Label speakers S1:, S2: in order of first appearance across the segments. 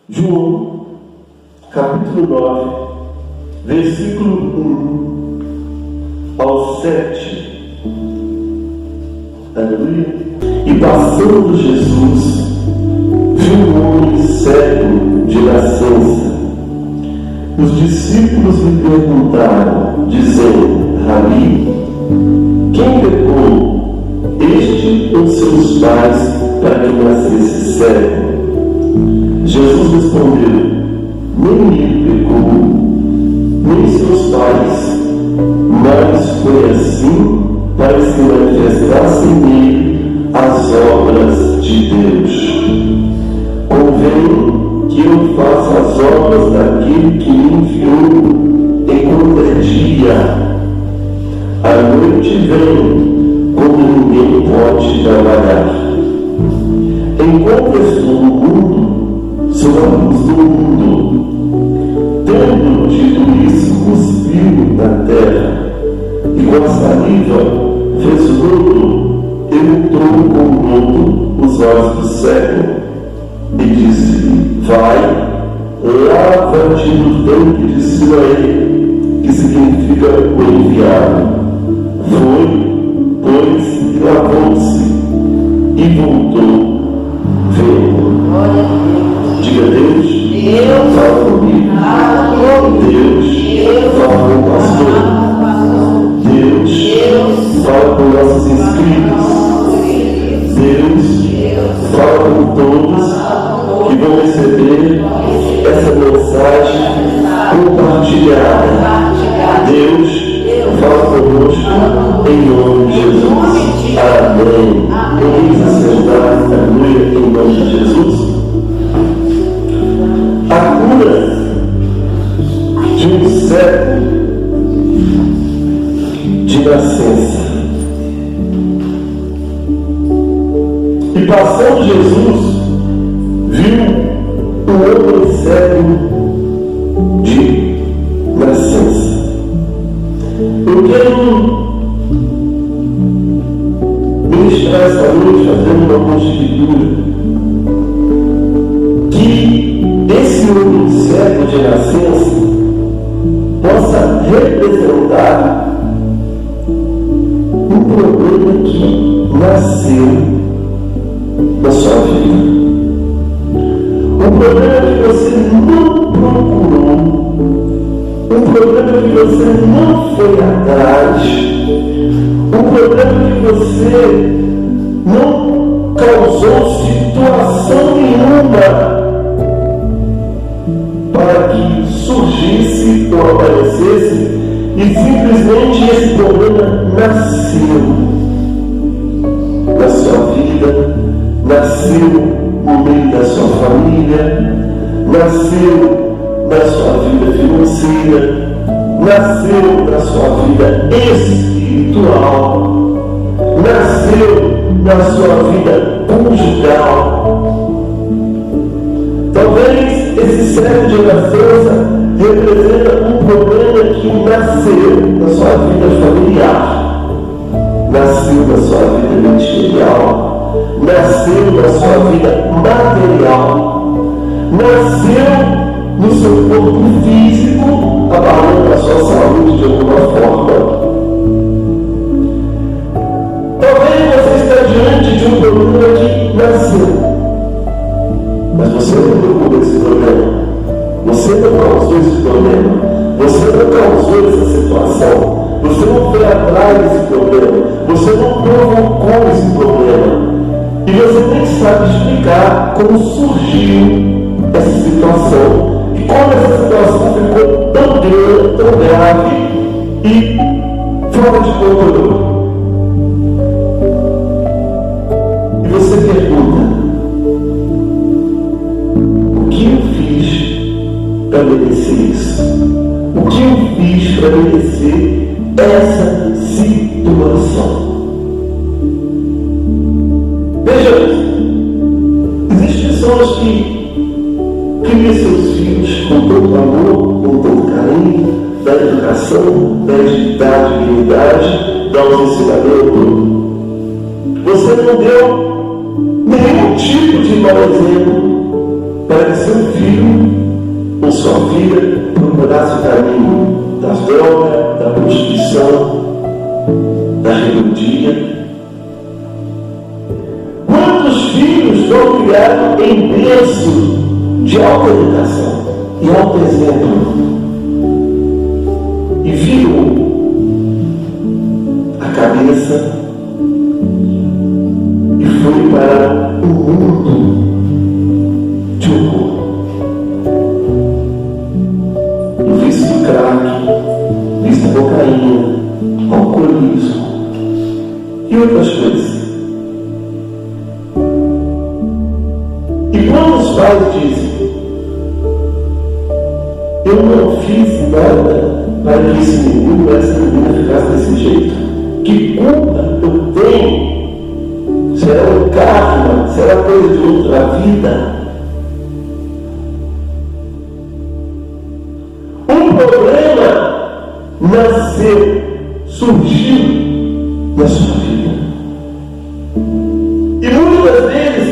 S1: João, capítulo 9, versículo 1 ao 7. Aleluia. E passando Jesus, viu um homem cego de nascença. Os discípulos lhe perguntaram, dizendo: Rabi, quem pecou, este ou seus pais, para que nascesse cego? Jesus respondeu: nem ele pecou, nem seus pais, mas foi assim para que se manifestassem nele as obras de Deus. Convém que eu faça as obras daquele que me enviou enquanto é dia. A noite vem, quando ninguém pode trabalhar. Enquanto estou no mundo, sou a luz do mundo. Tendo dito isso, cuspiu na terra, e com a saliva fez lodo, e untou com lodo os olhos do cego, e disse-lhe: vai, lava-te no tanque de Siloé, que significa o enviado. Foi, pois, e lavou-se, e voltou vendo. Diga: Deus, fala comigo. Deus, fala com o pastor. Deus, fala com nossos inscritos. Deus, fala com todos que vão receber essa mensagem compartilhada. Deus, fala conosco em nome de Jesus. Amém. Vamos acertar, aleluia, em nome de Jesus. A cura de um cego de nascença. E passando Jesus, viu um homem cego de nascença. Eu quero ministrar esta noite fazendo uma conjectura que esse homem cego de nascença possa representar um problema que nasceu na sua vida. Um problema que você não procurou, um problema que você não foi atrás, um problema que você não causou situação nenhuma para que surgisse ou aparecesse, e simplesmente esse problema nasceu na sua vida, nasceu no meio da sua família, nasceu na sua vida financeira, nasceu na sua vida espiritual, nasceu na sua vida conjugal. Talvez esse cego de nascença representa um problema que nasceu na sua vida familiar, nasceu na sua vida ministerial, nasceu na sua vida material, nasceu no seu corpo físico, abalando a sua saúde de alguma forma. Talvez você está diante de um problema que nasceu, mas você não procurou esse problema, você não causou esse problema, você não causou essa situação, você não foi atrás desse problema, você não provocou esse problema, e você nem sabe explicar como surgiu essa situação, e como essa situação ficou tão grave e fora de controle. E você pergunta: o que eu fiz para merecer isso? O que eu fiz para merecer essa situação? Veja, existem pessoas que criam seus filhos com tanto amor, com tanto carinho, da educação, da dignidade, da ensinamento. Você não deu nenhum tipo de mau exemplo para que seu filho ou sua filha procurasse o caminho das drogas, da prostituição, da rebeldia. Quantos filhos foram criados em berço de alta educação e alto exemplo e viram a cabeça e foi para o mundo de horror, no vício do crack, vício da cocaína, alcoolismo e outras coisas. E quando os pais dizem: eu não fiz nada para que esse menino ou essa menina ficasse desse jeito, que culpa eu tenho? Será um karma? Será coisa de outra vida? Um problema nasceu, surgiu na sua vida. E muitas vezes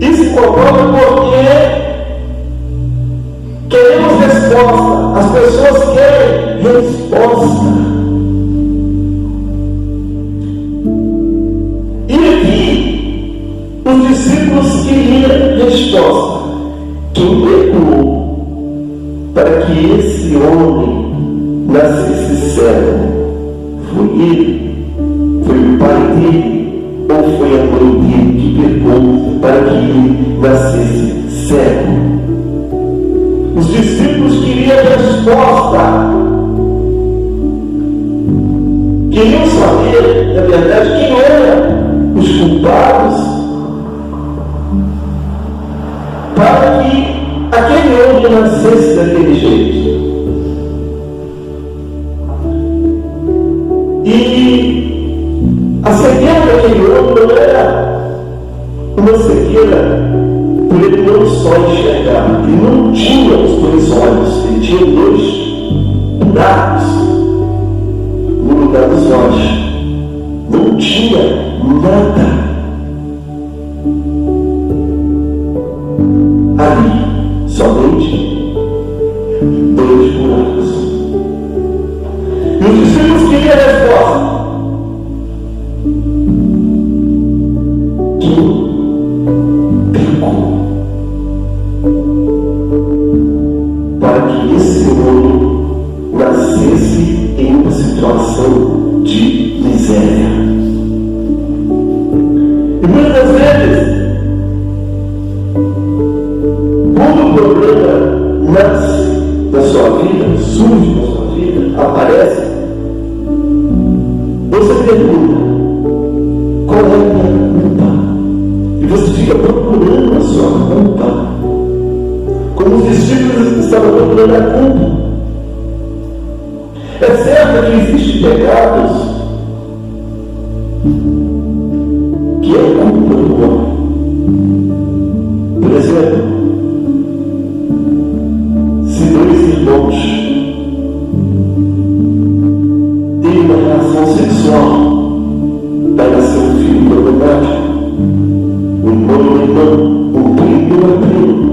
S1: isso ocorre porque queremos resposta. As pessoas querem resposta. E aqui, os discípulos queriam resposta. Quem pegou para que esse homem nascesse cego? Foi ele? Foi o pai dele? Ou foi a mãe dele que pegou para que ele nascesse cego? Os discípulos queriam resposta. Queriam saber, na verdade, quem eram os culpados para que aquele homem nascesse daquele jeito. E a cegueira daquele homem não era uma cegueira por ele não só enxergar, ele não tinha os dois olhos, ele tinha dois buracos no lugar dos olhos, não tinha nada ali, somente dois buracos. E os discípulos queriam a resposta. Quem pecou para que esse homem nascesse em uma situação de miséria? E muitas vezes, quando o problema nasce na sua vida, surge na sua vida, aparece, você pergunta: qual é a minha culpa? E você fica procurando a sua culpa, como os discípulos estavam procurando a culpa. É certo que existem pecados que é culpa do homem. Por exemplo, se dois irmãos têm uma relação sexual, vai nascer um filho problemático. O irmão e o irmão, o primo e o primo,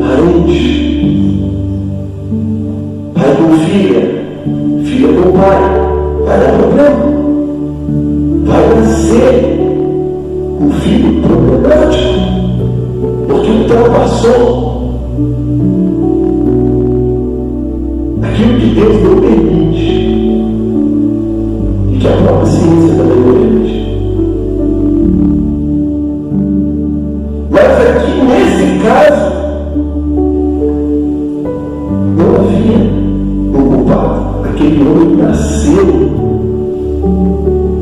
S1: parente, pai com filha, filha com pai, vai dar problema. Vai nascer um filho problemático, porque ultrapassou aquilo que Deus não permite e que a própria ciência também não permite. Mas aqui, nesse caso, não havia um culpado. Aquele homem nasceu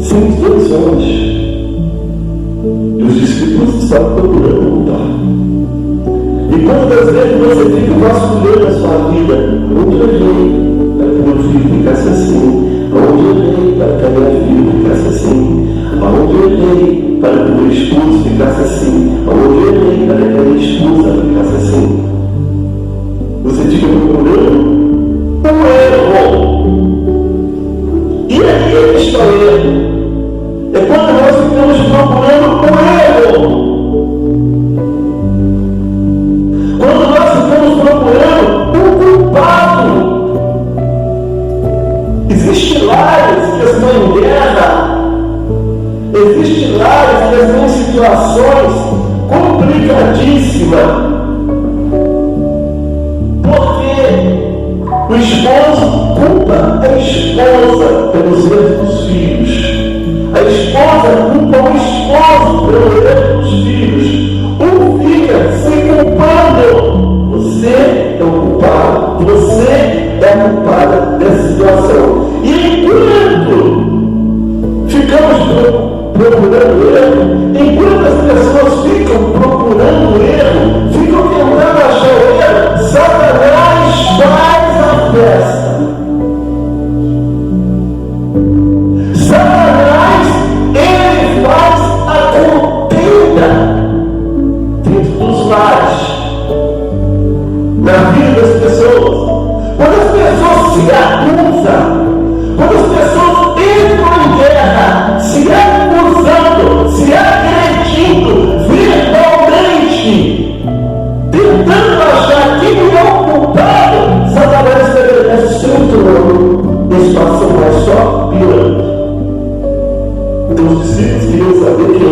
S1: sem os dois olhos. E os discípulos estavam procurando um culpado. E quantas vezes você fica vasculhando a sua vida? Onde eu errei para que meu filho ficasse assim? Aonde eu errei para que a minha filha ficasse assim? Aonde eu errei para que o meu esposo ficasse assim? Aonde eu errei para que a minha esposa ficasse assim? Você fica procurando um erro. E aí é que está o erro. É quando nós ficamos procurando o erro. situações complicadíssimas. Porque o esposo culpa a esposa pelos erros dos filhos. A esposa culpa o esposo pelo erro dos filhos. Um fica se culpando. Você é o culpado. Você é a culpada dessa situação. E enquanto ficamos procurando erro, enquanto as pessoas ficam procurando erro, ficam tentando achar o erro, Satanás faz a festa. Satanás, ele faz a contenda dentro dos lares, na vida das pessoas. Quando as pessoas se acusam, quando as pessoas entram em guerra, se acusando, se agredindo verbalmente, tentando achar quem é o culpado, Satanás estabelece seu trono e a situação vai só piorando. Então os discípulos queriam saber quem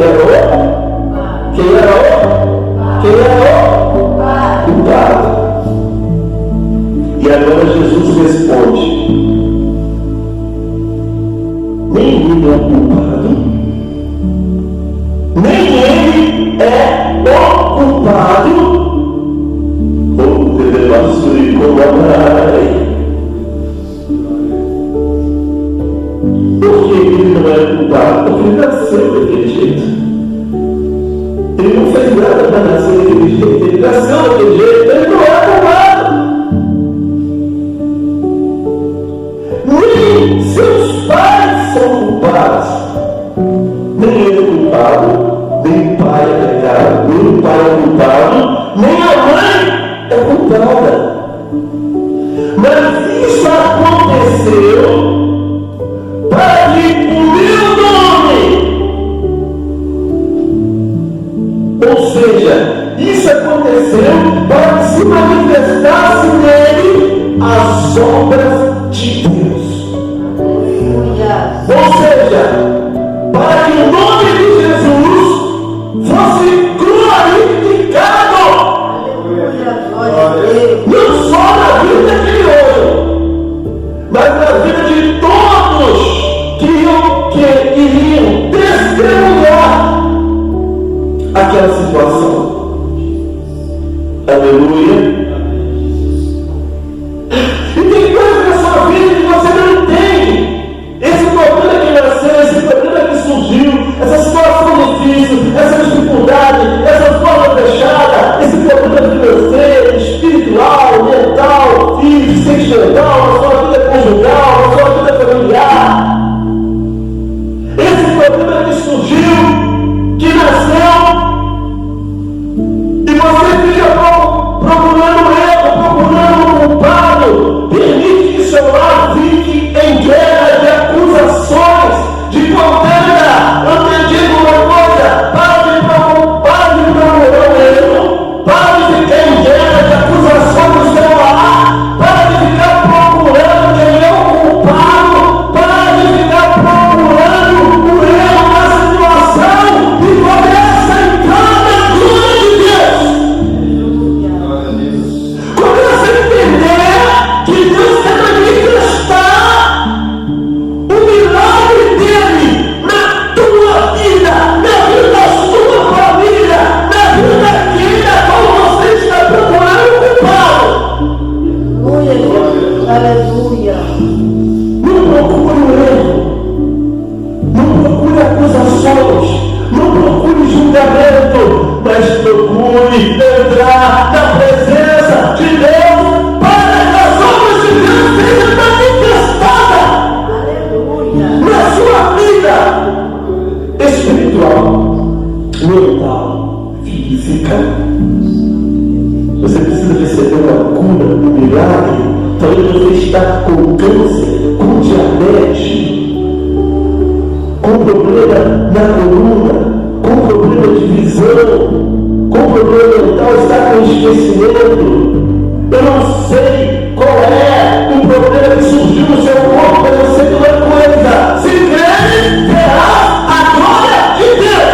S1: era o culpado. E agora Jesus responde: nem ele é o culpado, nem ele é o culpado. O revelado e colaborai. Por que ele não é culpado? Porque ele nasceu daquele jeito. Ele não fez nada para nascer daquele jeito. Ele nasceu daquele jeito. Ele não é culpado. Nem seus pais são culpados. Nem ele é culpado, nem o pai é pecado, nem o pai é culpado, nem a mãe é culpada. Mas isso aconteceu para que o meu nome, ou seja, isso aconteceu para que se manifestasse nele as obras de Deus. Ou seja, para que o nome de Jesus fosse glorificado, não só na vida daquele homem, mas na vida de todos que iriam testemunhar aquela situação. Aleluia. E tem coisas na sua vida que você não entende. Esse problema que nasceu, esse problema que surgiu, essa situação difícil, essa dificuldade, essa forma fechada, esse problema financeiro, espiritual, mental, físico, sentimental, na sua vida conjugal, na sua vida familiar. Esse problema que surgiu, que nasceu, e você fica procurando erro, procurando culpado, permite que seu lar fique em guerra de acusações, de contenda. Eu te digo uma coisa: para de procurar o erro, para de ficar em guerra de acusações do seu lar, para de ficar procurando quem é o culpado, para de ficar procurando o erro na situação e começa a entrar na glória de Deus. Começa a entender que Deus quer manifestar o milagre dele na tua vida, na vida da sua família, na vida daquele a qual você está procurando o culpado.
S2: Aleluia.
S1: Não procure o erro, não procure acusações, não procure julgamento, mas procure entrar na presença de Deus para que as obras de Deus sejam manifestadas
S2: Aleluia.
S1: na sua vida espiritual, mental, física. Você precisa receber uma cura, um milagre. Talvez você está com câncer, com diabetes, com problema na coluna, com problema de visão, com problema mental, está com esquecimento. Eu não sei qual é o problema que surgiu no seu corpo, mas eu sei de uma coisa: se crê, terá a glória de Deus.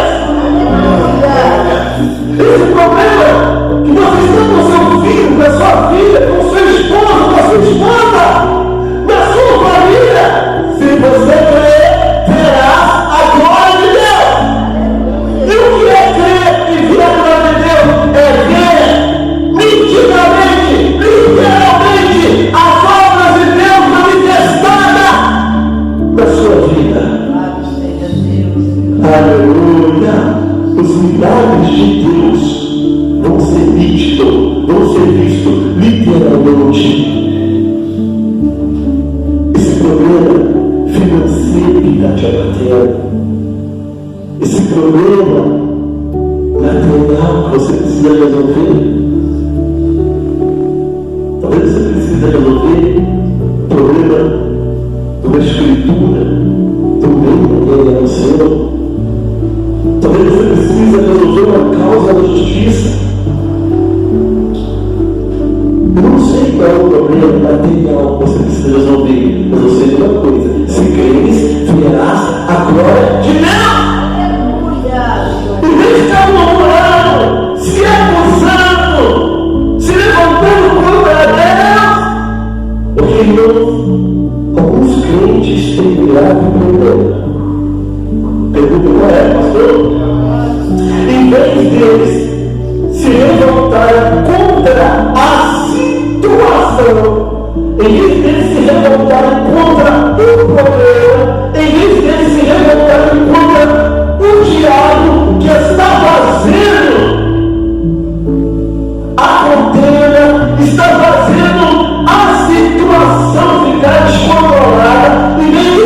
S1: nítido, vão ser vistos literalmente. Esse problema financeiro que está te abatendo, esse problema material que você precisa resolver, talvez você precise resolver o problema de uma escritura, do meio que é o seu. Talvez você precise resolver uma causa da justiça. Eu não sei qual é o problema material que você precisa resolver, mas eu sei de uma coisa: se creres, verás a glória de Deus. Em vez de ficar murmurando, se acusando, se levantando contra Deus, porque irmãos, alguns crentes têm grave problema. Pergunta qual é, pastor? Em vez deles se revoltarem contra a situação, em vez deles se revoltarem contra o problema, em vez deles se revoltarem contra o diabo que está fazendo a contenda, está fazendo a situação ficar descontrolada, em vez de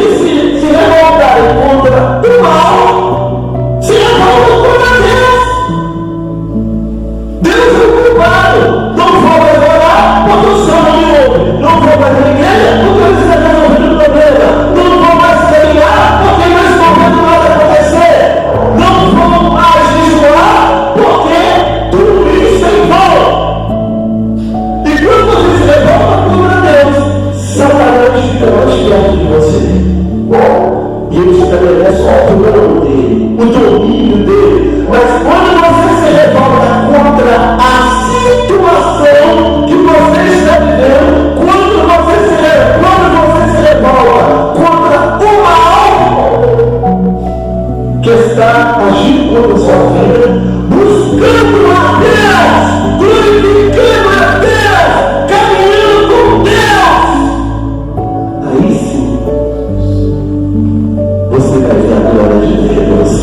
S1: se revoltarem contra o mal, se revoltam contra Deus. Deus é o culpado. Não vou mais orar porque o Senhor não me ouve. Não vou mais na igreja porque eu estou resolvendo o problema. Não vou mais caminhar porque não estou vendo nada acontecer. Não vou mais jejuar porque tudo isso é em vão. E quando você se revolta contra Deus, Satanás fica mais perto de você. E ele estabelece o trono dele, o domínio dele. Mas quando você se revolta contra a situação que você está vivendo, quando você se revolta contra o mal que está agindo contra a sua vida, buscando a Deus, glorificando a Deus, caminhando com Deus, aí sim você vai ver a glória de Deus.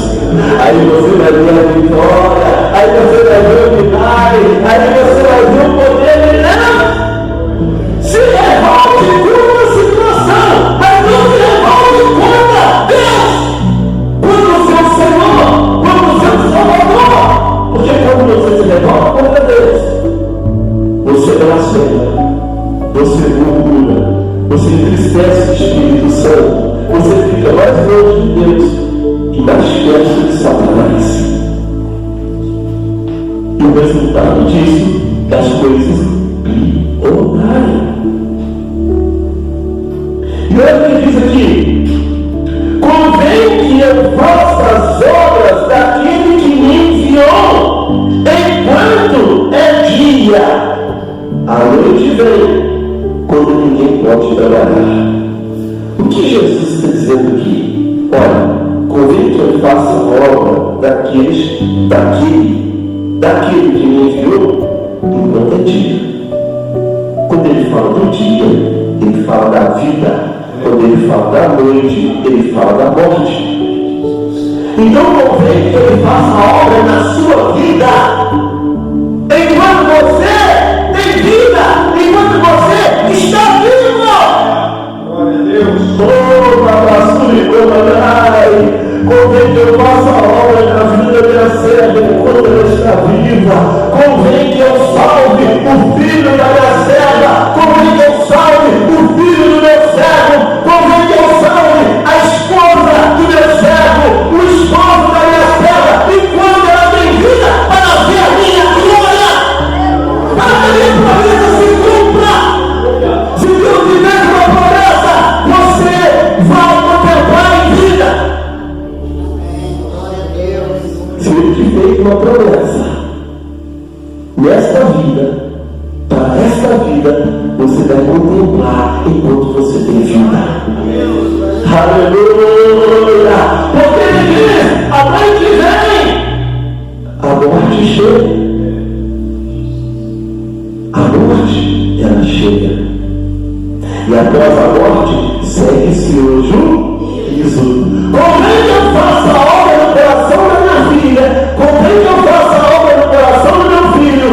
S1: Aí você vai ver a vitória. Aí você vai ver o milagre. Aí você vai ver o poder de Deus. Se revolte contra a situação, mas não se revolte contra Deus. Contra o seu Senhor, contra o seu Salvador. Porque quando você se revolta contra Deus, você blasfema, você murmura, você entristece o Espírito Santo. Você fica mais longe de Deus e mais perto de Satanás. E o resultado disso é as coisas pioraram. E olha o que diz aqui: convém que eu faça as obras daquele que me enviou, enquanto é dia. A noite vem, quando ninguém pode trabalhar. O que Jesus está dizendo aqui? Olha, convém que eu faça a obra daquele que me enviou enquanto é dia. Quando ele fala do dia, ele fala da vida. Quando ele fala da noite, ele fala da morte. Então convém que ele faça a obra na sua vida. Enquanto você tem vida, enquanto você está vivo. Oh, convém que eu faça a obra na vida da minha serva enquanto ela está viva. Convém que eu salve o filho da minha serva. Convém que eu salve o filho do meu servo. Convém que eu salve a esposa do meu servo, o esposo da minha serva, enquanto ela tem vida, para ver a minha glória, para que a minha promessa se cumpra. Se Deus tiver uma promessa, você vai contemplar em vida. Se ele te fez uma promessa nesta vida, para esta vida, você vai contemplar enquanto você tem vida. Aleluia! Porque ele diz: a noite vem, a morte chega. A morte, ela chega. E após a morte, segue-se o juízo. Convém que eu faça a obra no coração da minha filha. Convém que eu faça a obra no coração do meu filho.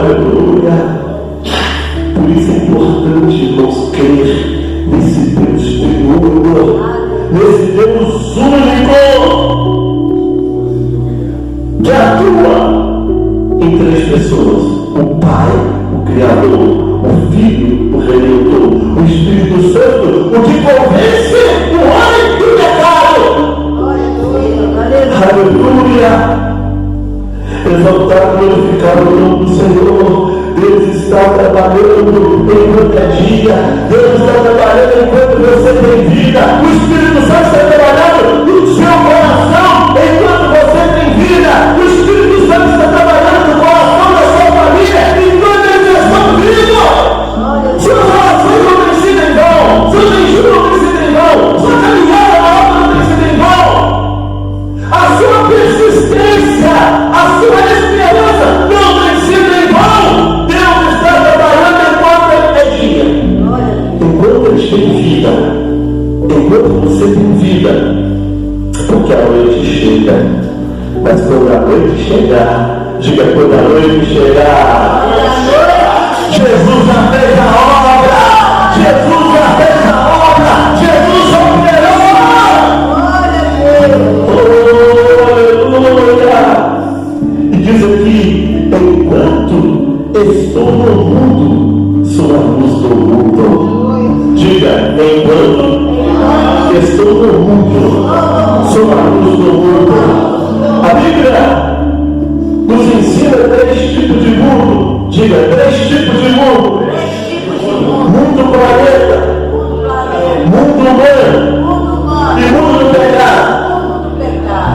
S1: Aleluia. Por isso é importante, irmãos, crer nesse Deus triunfo, nesse Deus único, que atua em três pessoas: o Pai, o Criador, o Filho, o Redentor, o Espírito Santo, o que convence o homem do pecado. Aleluia. Exaltar, glorificar o nome do Senhor. Deus está trabalhando enquanto é dia. Deus está trabalhando enquanto você tem vida. O Espírito Santo está trabalhando no seu coração enquanto você tem vida. O Espírito Santo está trabalhando no coração da sua família enquanto eles estão vivos. Suas orações não têm sido em vão. Seu jejum não tem sido em vão. Sua caminhada na obra não tem sido em vão. A sua persistência, a sua esperança não tem sido em vão. Deus está trabalhando enquanto é dia. Enquanto eles têm vida, enquanto você tem vida, porque a noite chega. Mas quando a noite chegar, diga: quando a noite chegar, Jesus já fez a obra. Jesus já fez a obra. Jesus operou. E diz aqui: enquanto estou no mundo, sou a luz do mundo. Diga: enquanto estou no mundo, sou a luz do mundo. A Bíblia nos ensina três tipos de mundo. Diga: três tipos de mundo. Mundo planeta, mundo humano e mundo do pecado.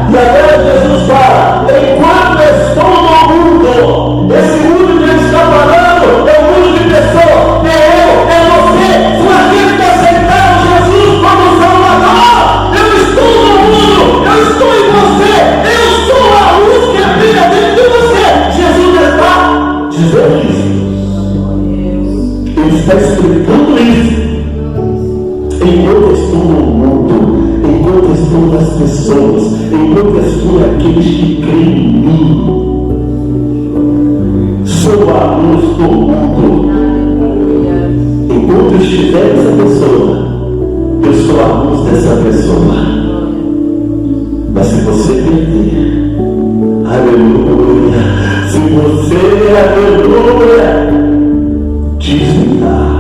S1: E agora Jesus fala: enquanto estou no mundo, esse mundo que ele está falando é um mundo de pessoas, é eu, é você, são aqueles que aceitaram Jesus como Salvador. Eu estou no mundo, eu estou em você, eu sou a luz que brilha dentro de você. Jesus está dizendo isso, ele está explicando isso. Enquanto estou no mundo, enquanto estou nas pessoas, enquanto estou naqueles que creem em mim, sou a luz do mundo. Enquanto estiver nessa pessoa, eu sou a luz dessa pessoa. Mas se você perder, aleluia, se você, aleluia, desviar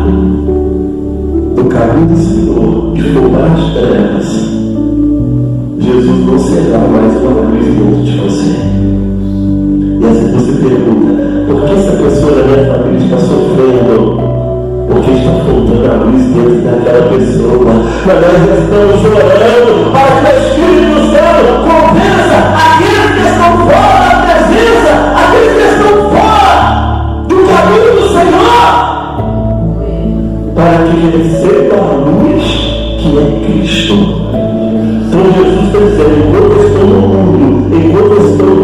S1: do caminho do Senhor e for para as trevas, Jesus não será mais uma luz dentro de você. E assim você pergunta: por que essa pessoa da minha família está sofrendo? Porque está faltando a luz dentro daquela pessoa. Mas nós estamos orando para que o Espírito Santo convença aqueles que estão fora da presença, aqueles que estão fora do caminho do Senhor, para que receba a luz que é Cristo. Então Jesus está dizendo: enquanto eu estou no mundo, enquanto eu estou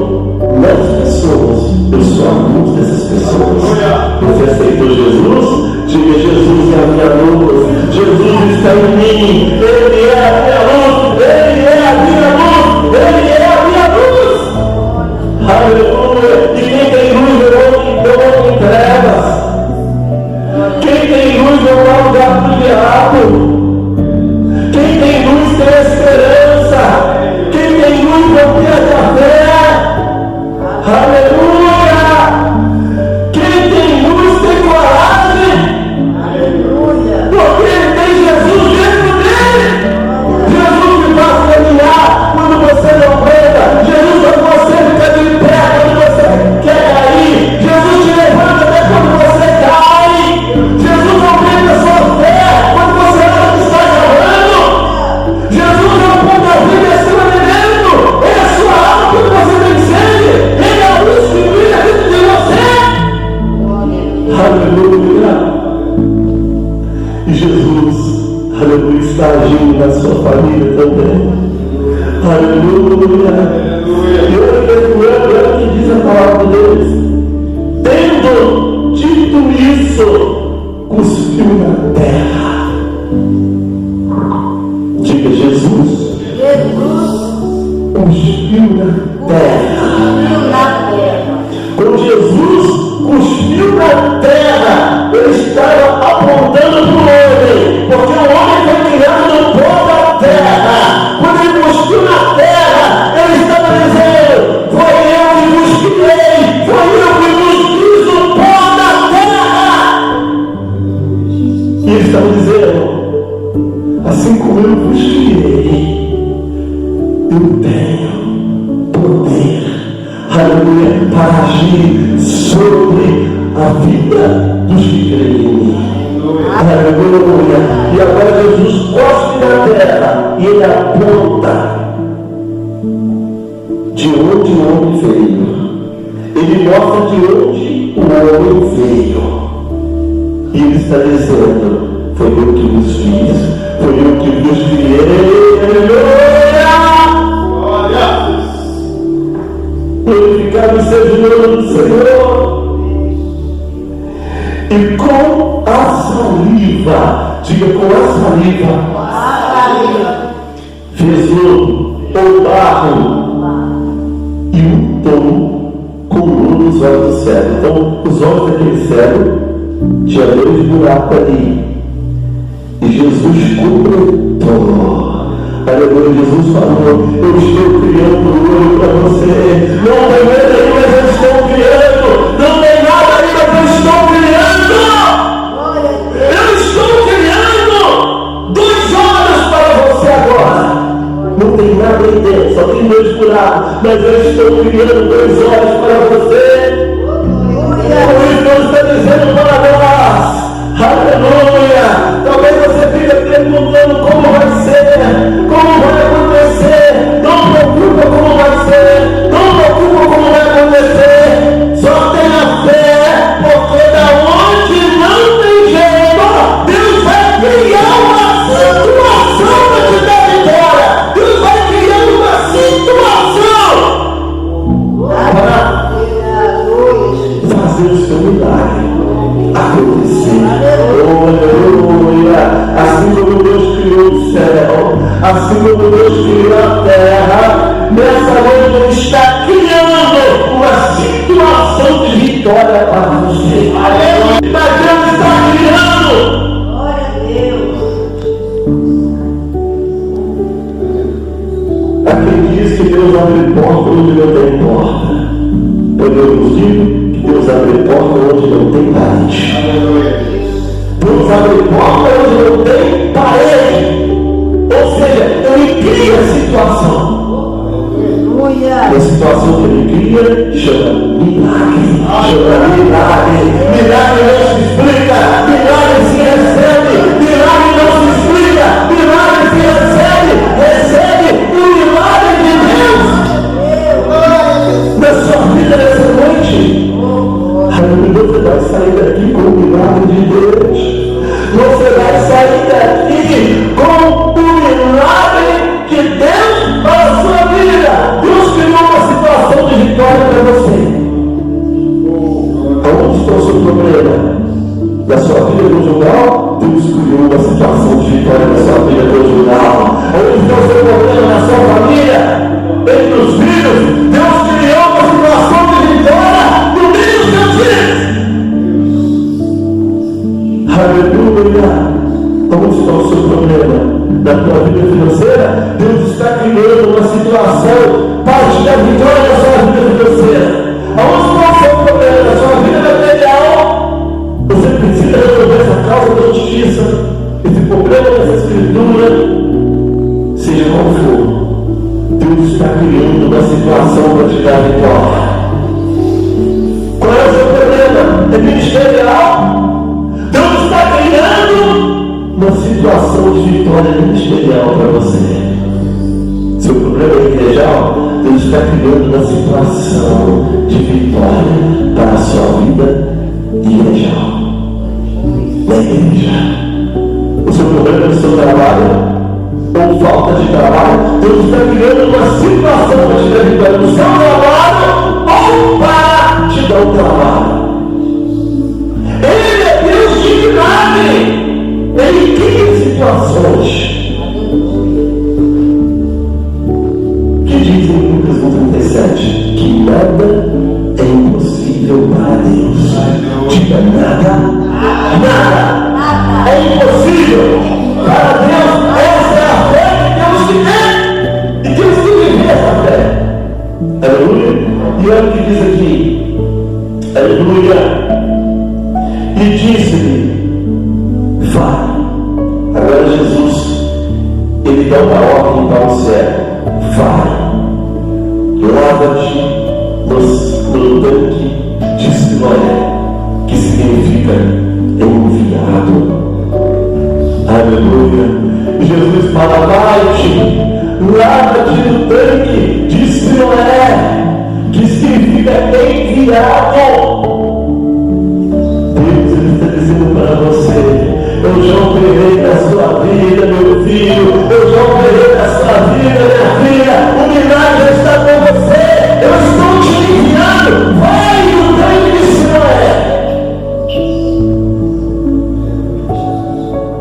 S1: nas pessoas, eu sou a luz dessas pessoas. Você aceitou Jesus? Diga: Jesus é a minha luz. Jesus está em mim. Ele é a minha luz. Ele é a minha luz. Ele é a minha luz. Aleluia. E quem tem luz não anda em trevas. Quem tem luz não dá lugar para o diabo. Quem tem luz tem esperança. Quem tem luz não perde a fé. Aleluia. Quem tem luz tem coragem. Aleluia. Porque ele tem Jesus dentro dele. Jesus te faz caminhar quando você não aguenta. Jesus faz você ficar de pé quando você quer cair. Jesus te levanta até quando você cai. Jesus aumenta a sua fé quando você acha que está errando. Jesus é o pão da vida e acima de dentro. Ele é a sua alma quando você tem sede. Ele é a luz que brilha dentro de você. Aleluia. E Jesus, aleluia, está agindo na sua família também. Aleluia. E olha que diz a palavra de Deus: tendo dito isso, cuspiu na terra. Diga: Jesus cuspiu na terra. Quando Jesus cuspiu na terra, ele estava apontando para o homem, porque o homem foi criado no pó da terra. Quando ele cuspiu na terra, ele estava dizendo: foi eu que vos criei, foi eu que vos fiz o pó da terra. E ele estava dizendo: assim como eu vos criei, eu tenho poder, aleluia, para agir sobre a vida dos que creem em mim. Aleluia. E agora Jesus cospe na terra e ele aponta de onde o homem veio. Ele mostra de onde o homem veio. E ele está dizendo: foi eu que vos fiz, foi eu que vos criei. Aleluia! Glorificado seja o nome do Senhor. E com a saliva, diga, com a saliva, fez o barro e untou com luz nos olhos do cego. Então, os olhos daquele cego tinha 2 buracos ali. E Jesus completou. Aleluia, Jesus falou: eu estou criando um olho para você. Não tem medo aí, mas eu estou criando. Não tem nada aí, mas eu estou criando. Eu estou criando 2 olhos para você agora. Não tem nada aí dentro, só tem 2 buracos, mas eu estou criando 2 olhos para você. Por isso Deus está dizendo para nós: aleluia. Talvez você fique perguntando como vai ser, como vai acontecer. Não preocupa como vai ser, não preocupa como vai acontecer. Só tenha fé, porque da onde não tem jeito, Deus vai criar uma situação para te dar vitória. Deus vai criar uma situação para fazer o seu milagre acontecer. Aleluia. Assim como Deus criou o céu, assim como Deus criou a terra, nessa noite Ele está criando uma situação de vitória para você. Aleluia. Mas Deus está criando. Glória a Deus. Aquele diz que Deus abre porta onde não tem porta. Eu vos digo que Deus abre porta onde não tem parede. Deus abre porta onde não tem parede. Ou seja, Ele cria a situação. E a situação que Ele cria chama milagre. Chama milagre. Milagre não se explica. Milagre se recebe. Milagre não se explica. Milagre se recebe. Recebe o milagre de Deus na sua vida nessa noite. Aleluia. Você vai sair daqui com o milagre de Deus. Você vai sair daqui com o milagre de Deus para a sua vida. Deus criou uma situação de vitória para você. Aonde está o seu problema? Na sua vida conjugal, Deus criou uma situação de vitória na sua vida conjugal. Aonde está o seu problema na sua família? Entre os filhos, Deus criou uma situação de vitória no meio dos seus filhos. Aleluia! Onde está o seu problema? Na tua vida financeira, Deus está criando uma situação para te dar vitória na sua vida financeira. Aonde está o seu problema? Na sua vida material, você precisa resolver essa causa da justiça, esse problema dessa escritura, seja qual for. Deus está criando uma situação para te dar vitória. Qual é o seu problema? É ministerial? Deus está criando uma situação de vitória ministerial para você. Seu problema é igrejal? Deus está criando uma situação de vitória para a sua vida igrejal. Na igreja. O seu problema é o seu trabalho? Ou falta de trabalho? Deus está criando uma situação para te dar vitória no seu trabalho ou para te dar um trabalho. Ele é Deus de milagre. Ele cria situações. Que diz em Lucas 1,37 que nada é impossível para Deus. Diga nada, nada. É impossível. Para Deus, essa é a fé que temos que ter. E temos que viver essa fé. Aleluia. E olha o que diz aqui. Aleluia. E disse-lhe: vai. Agora Jesus, ele dá uma ordem para o cego: vai, lava-te no tanque de Siloé, que significa enviado. Aleluia. Jesus fala: vai-te, lava-te no tanque de Siloé, que significa enviado. Deus está dizendo para você: eu já operei na sua vida, meu filho. Eu já operei na sua vida, minha filha. O milagre está com você. Eu estou te enviando. Vai no tanque de Siloé.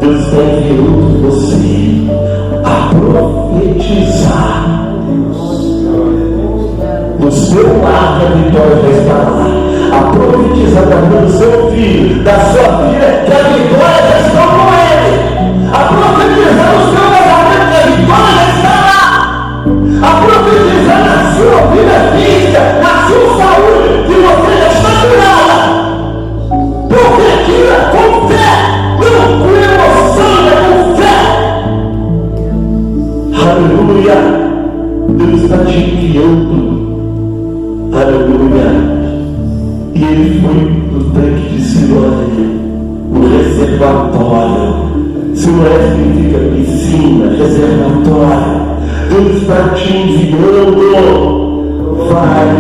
S1: Deus está enviando você a profetizar. No seu lar, a vitória já está lá. A profetizar da vida do seu filho, da sua filha, que a vitória já está com ele. A profetizar no seu casamento, que a vitória já está lá. A profetizar na sua vida física, na sua saúde, que você já está curada. Profetiza com fé, não com emoção, mas com fé. Aleluia. Deus está te enviando. Aleluia. E ele foi no tanque de Siloé, no reservatório. Siloé significa piscina, reservatório. Deus está te enviando. Vai,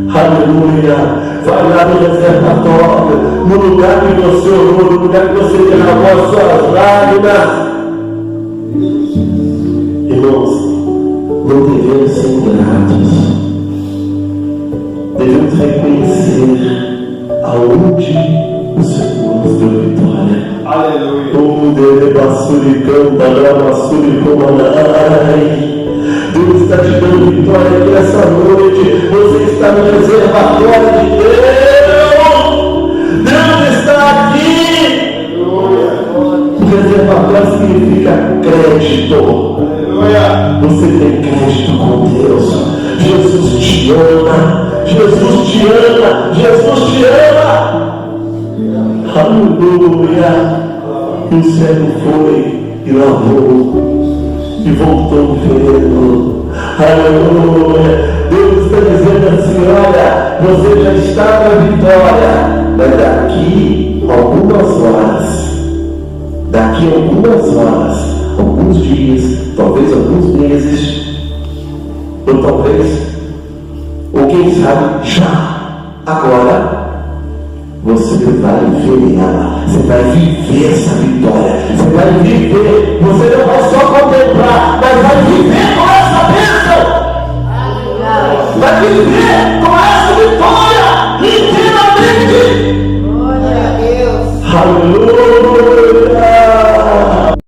S1: aleluia. Vai lá no reservatório, no lugar que você orou, no lugar que você derramou as suas lágrimas. Irmãos, não devemos ser ingratos. Devemos reconhecer aonde o Senhor nos deu vitória. Aleluia. Deus está te dando vitória aqui nessa noite. Você está no reservatório de Deus. Deus está aqui. O reservatório significa crédito. Aleluia. Você tem crédito com Deus. Jesus te ama. Jesus te ama, Jesus te ama. Aleluia. E o cego foi e lavou e voltou vendo. Aleluia. Deus está dizendo assim: olha, você já está na vitória, mas daqui algumas horas, alguns dias, talvez alguns meses, ou talvez, ou quem sabe já, agora, você vai ver ela, você vai viver essa vitória, você vai viver, você não vai só contemplar, mas vai